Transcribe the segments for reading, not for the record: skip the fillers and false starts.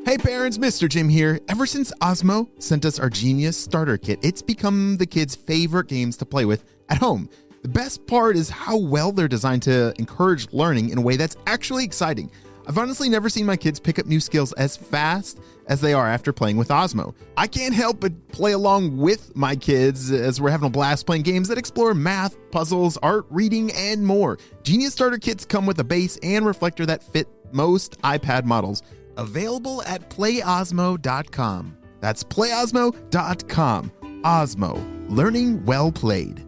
Hey parents, Mr. Jim here. Ever since Osmo sent us our Genius Starter Kit, it's become the kids' favorite games to play with at home. The best part is how well they're designed to encourage learning in a way that's actually exciting. I've honestly never seen my kids pick up new skills as fast as they are after playing with Osmo. I can't help but play along with my kids as we're having a blast playing games that explore math, puzzles, art, reading, and more. Genius Starter Kits come with a base and reflector that fit most iPad models. Available at playosmo.com. That's playosmo.com. Osmo, learning well played.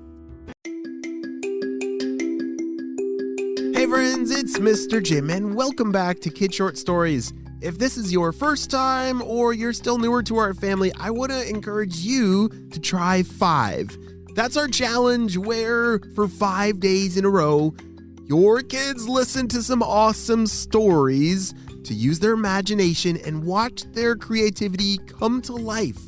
Hey friends, it's Mr. Jim, and welcome back to Kid Short Stories. If this is your first time or you're still newer to our family, I want to encourage you to try 5. That's our challenge where for 5 days in a row, your kids listen to some awesome stories to use their imagination and watch their creativity come to life.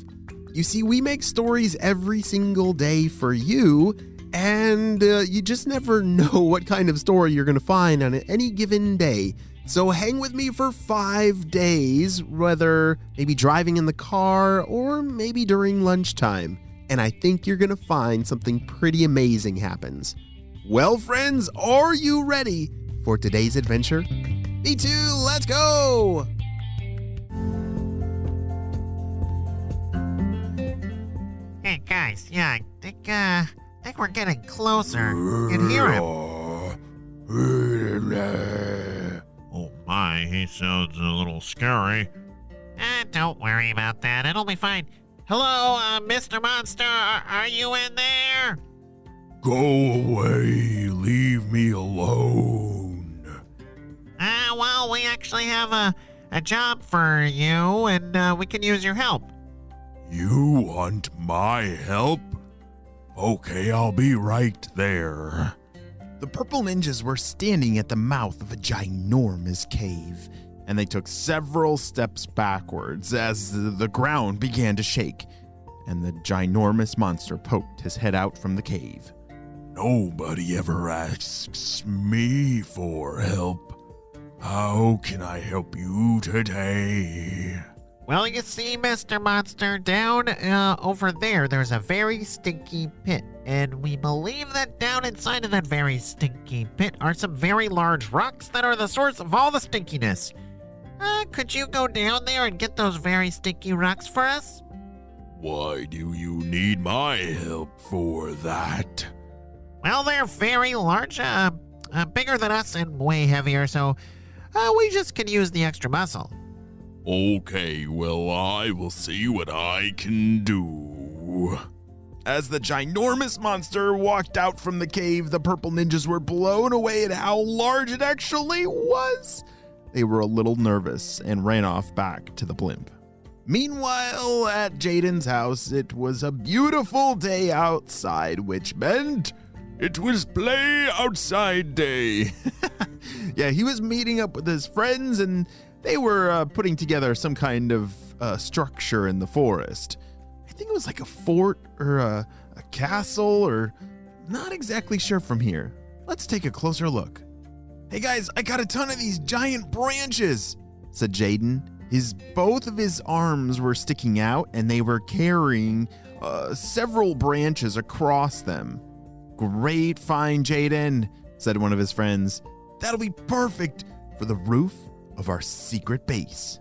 You see, we make stories every single day for you, and you just never know what kind of story you're going to find on any given day. So hang with me for 5 days, whether maybe driving in the car or maybe during lunchtime, and I think you're going to find something pretty amazing happens. Well, friends, are you ready for today's adventure? Me too, let's go! Hey guys, yeah, I think we're getting closer. You can hear him. Oh my, he sounds a little scary. Don't worry about that, it'll be fine. Hello, Mr. Monster, are you in there? Go away, leave me alone. Well, we actually have a job for you, and we can use your help. You want my help? Okay, I'll be right there. The purple ninjas were standing at the mouth of a ginormous cave, and they took several steps backwards as the ground began to shake, and the ginormous monster poked his head out from the cave. Nobody ever asks me for help. How can I help you today? Well, you see, Mr. Monster, down over there's a very stinky pit, and we believe that down inside of that very stinky pit are some very large rocks that are the source of all the stinkiness. Could you go down there and get those very stinky rocks for us? Why do you need my help for that? Well, they're very large, bigger than us and way heavier, so we just can use the extra muscle. Okay, well, I will see what I can do. As the ginormous monster walked out from the cave, the purple ninjas were blown away at how large it actually was. They were a little nervous and ran off back to the blimp. Meanwhile, at Jaden's house, it was a beautiful day outside, which meant it was play outside day. Yeah, he was meeting up with his friends, and they were putting together some kind of structure in the forest. I think it was like a fort or a castle, or not exactly sure from here. Let's take a closer look. Hey guys, I got a ton of these giant branches, said Jaden. Both of his arms were sticking out, and they were carrying several branches across them. Great find, Jaden, said one of his friends. That'll be perfect for the roof of our secret base.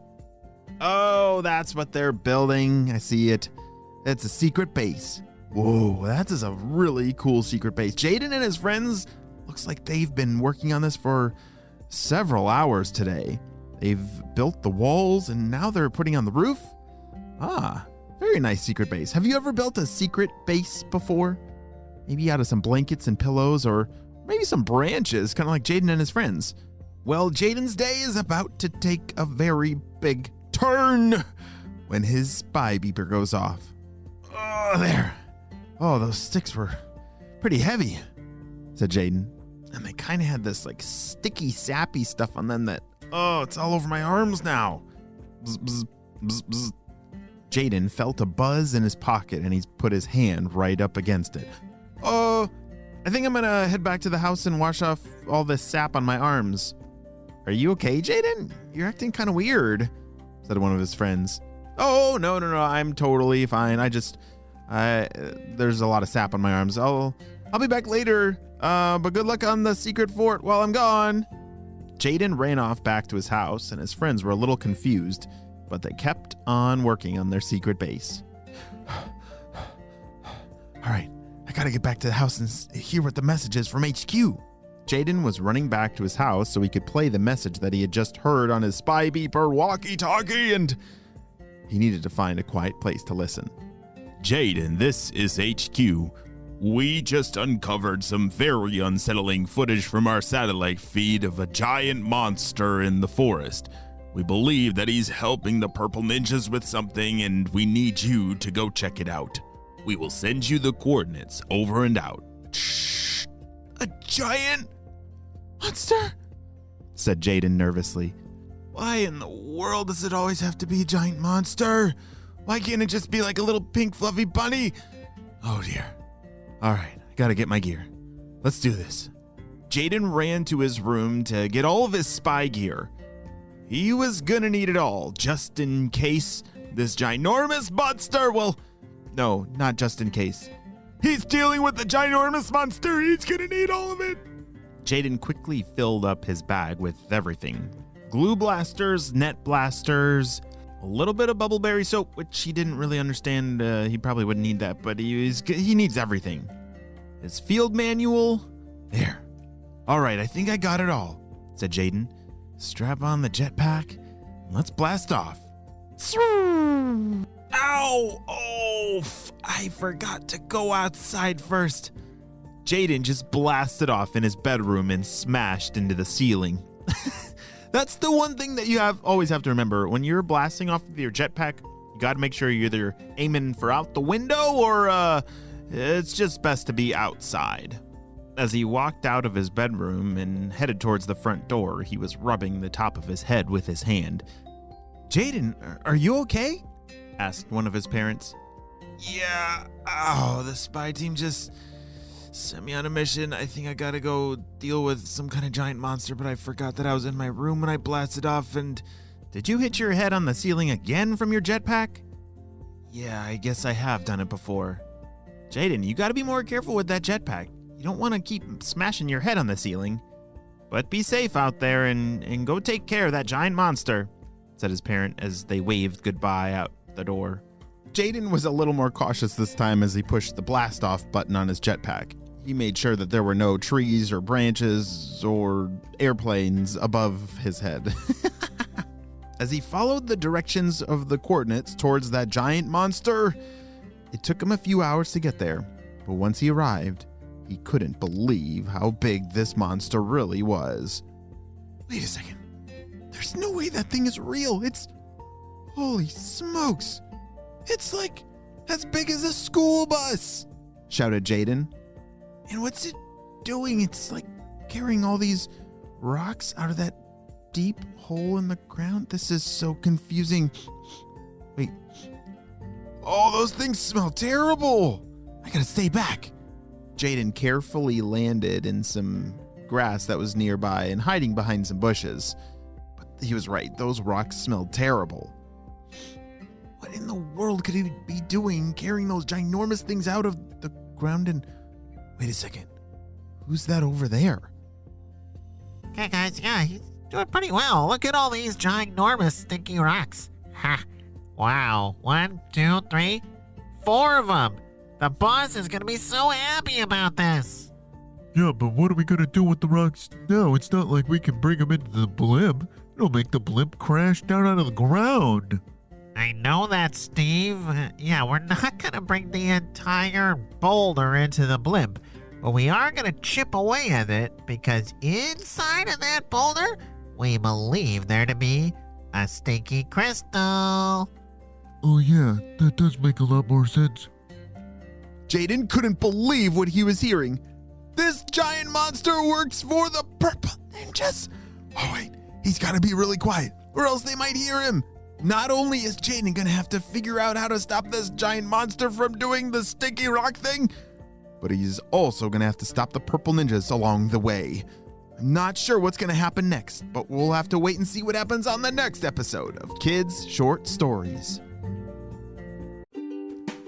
Oh, that's what they're building. I see it. It's a secret base. Whoa, that is a really cool secret base. Jaden and his friends, looks like they've been working on this for several hours today. They've built the walls, and now they're putting on the roof. Ah, very nice secret base. Have you ever built a secret base before? Maybe out of some blankets and pillows, or maybe some branches, kind of like Jaden and his friends. Well, Jaden's day is about to take a very big turn when his spy beeper goes off. Oh, there. Oh, those sticks were pretty heavy, said Jaden. And they kind of had this like sticky, sappy stuff on them that, oh, it's all over my arms now. Bzz, bzz, bzz, bzz. Jaden felt a buzz in his pocket, and he's put his hand right up against it. Oh, I think I'm gonna head back to the house and wash off all this sap on my arms. Are you okay, Jaden? You're acting kind of weird. said one of his friends. Oh, no, I'm totally fine. There's a lot of sap on my arms. I'll be back later, but good luck on the secret fort while I'm gone. Jaden ran off back to his house, and his friends were a little confused, but they kept on working on their secret base. All right, I gotta get back to the house and hear what the message is from HQ. Jaden was running back to his house so he could play the message that he had just heard on his spy beeper walkie-talkie, and he needed to find a quiet place to listen. Jaden, this is HQ. We just uncovered some very unsettling footage from our satellite feed of a giant monster in the forest. We believe that he's helping the purple ninjas with something, and we need you to go check it out. We will send you the coordinates. Over and out. Shh! A giant monster? Said Jaden nervously. Why in the world does it always have to be a giant monster? Why can't it just be like a little pink fluffy bunny? Oh dear. All right, I gotta get my gear. Let's do this. Jaden ran to his room to get all of his spy gear. He was gonna need it all, just in case this ginormous monster, well, no, not just in case. He's dealing with the ginormous monster. He's gonna need all of it. Jaden quickly filled up his bag with everything. Glue blasters, net blasters, a little bit of bubbleberry soap, which he didn't really understand. He probably wouldn't need that, but he needs everything. His field manual. There. All right, I think I got it all, said Jaden. Strap on the jetpack, and let's blast off. Ow! Oh, I forgot to go outside first. Jaden just blasted off in his bedroom and smashed into the ceiling. That's the one thing that you always have to remember. When you're blasting off with your jetpack, you got to make sure you're either aiming for out the window or it's just best to be outside. As he walked out of his bedroom and headed towards the front door, he was rubbing the top of his head with his hand. Jaden, are you okay? Asked one of his parents. Yeah. Oh, the spy team just sent me on a mission. I think I gotta go deal with some kind of giant monster, but I forgot that I was in my room when I blasted off. And did you hit your head on the ceiling again from your jetpack? Yeah, I guess I have done it before. Jaden, you gotta be more careful with that jetpack. You don't want to keep smashing your head on the ceiling. But be safe out there and go take care of that giant monster, said his parent as they waved goodbye out the door. Jaden was a little more cautious this time as he pushed the blast off button on his jetpack. He made sure that there were no trees or branches or airplanes above his head. As he followed the directions of the coordinates towards that giant monster, it took him a few hours to get there. But once he arrived, he couldn't believe how big this monster really was. Wait a second. There's no way that thing is real. Holy smokes. It's like as big as a school bus, shouted Jaden. And what's it doing? It's like carrying all these rocks out of that deep hole in the ground. This is so confusing. Wait. Oh, those things smell terrible. I gotta stay back. Jaden carefully landed in some grass that was nearby and hiding behind some bushes. But he was right. Those rocks smelled terrible. What in the world could he be doing carrying those ginormous things out of the ground? And wait a second. Who's that over there? Okay, guys, yeah, he's doing pretty well. Look at all these ginormous stinky rocks. Ha! Wow. 1, 2, 3, 4 of them. The boss is gonna be so happy about this. Yeah, but what are we gonna do with the rocks now? It's not like we can bring them into the blimp. It'll make the blimp crash down out of the ground. I know that, Steve. Yeah, we're not gonna bring the entire boulder into the blimp, but we are gonna chip away at it because inside of that boulder, we believe there to be a stinky crystal. Oh yeah, that does make a lot more sense. Jaden couldn't believe what he was hearing. This giant monster works for the purple ninjas. Oh wait, he's gotta be really quiet or else they might hear him. Not only is Jaden gonna have to figure out how to stop this giant monster from doing the stinky rock thing, but he's also gonna have to stop the purple ninjas along the way. I'm not sure what's going to happen next, but we'll have to wait and see what happens on the next episode of Kids Short Stories.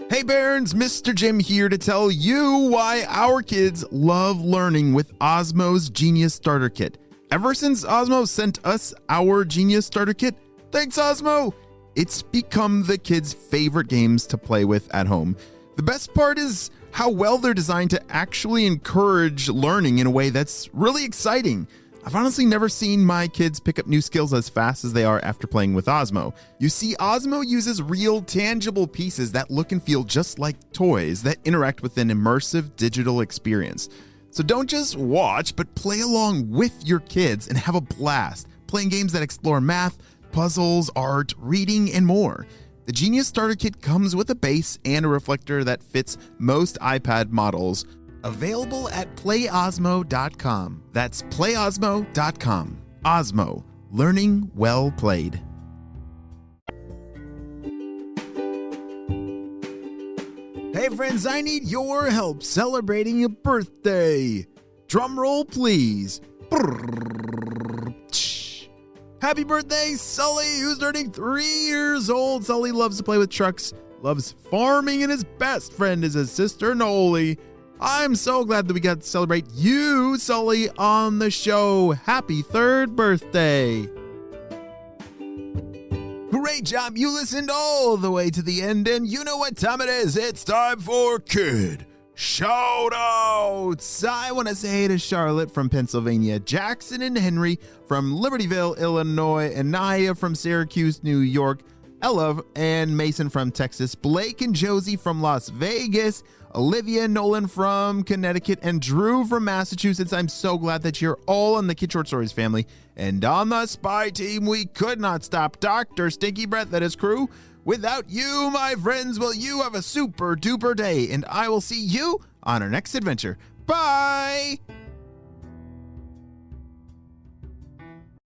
Hey Barons, Mr. Jim here to tell you why our kids love learning with Osmo's Genius Starter Kit. Ever since Osmo sent us our Genius Starter Kit, thanks Osmo, it's become the kids' favorite games to play with at home. The best part is how well they're designed to actually encourage learning in a way that's really exciting. I've honestly never seen my kids pick up new skills as fast as they are after playing with Osmo. You see, Osmo uses real, tangible pieces that look and feel just like toys that interact with an immersive digital experience. So don't just watch, but play along with your kids and have a blast, playing games that explore math, puzzles, art, reading, and more. The Genius Starter Kit comes with a base and a reflector that fits most iPad models. Available at playosmo.com. That's playosmo.com. Osmo, learning well played. Hey friends, I need your help celebrating a birthday. Drum roll, please. Happy birthday, Sully, who's turning 3 years old. Sully loves to play with trucks, loves farming, and his best friend is his sister, Noli. I'm so glad that we got to celebrate you, Sully, on the show. Happy 3rd birthday. Great job. You listened all the way to the end, and you know what time it is. It's time for Kid Shoutouts! I want to say hey to Charlotte from Pennsylvania, Jackson and Henry from Libertyville, Illinois, Anaya from Syracuse, New York, Ella and Mason from Texas, Blake and Josie from Las Vegas, Olivia and Nolan from Connecticut, and Drew from Massachusetts. I'm so glad that you're all in the Kid Short Stories family. And on the spy team, we could not stop Dr. Stinky Breath and his crew. Without you, my friends, will you have a super duper day, and I will see you on our next adventure. Bye!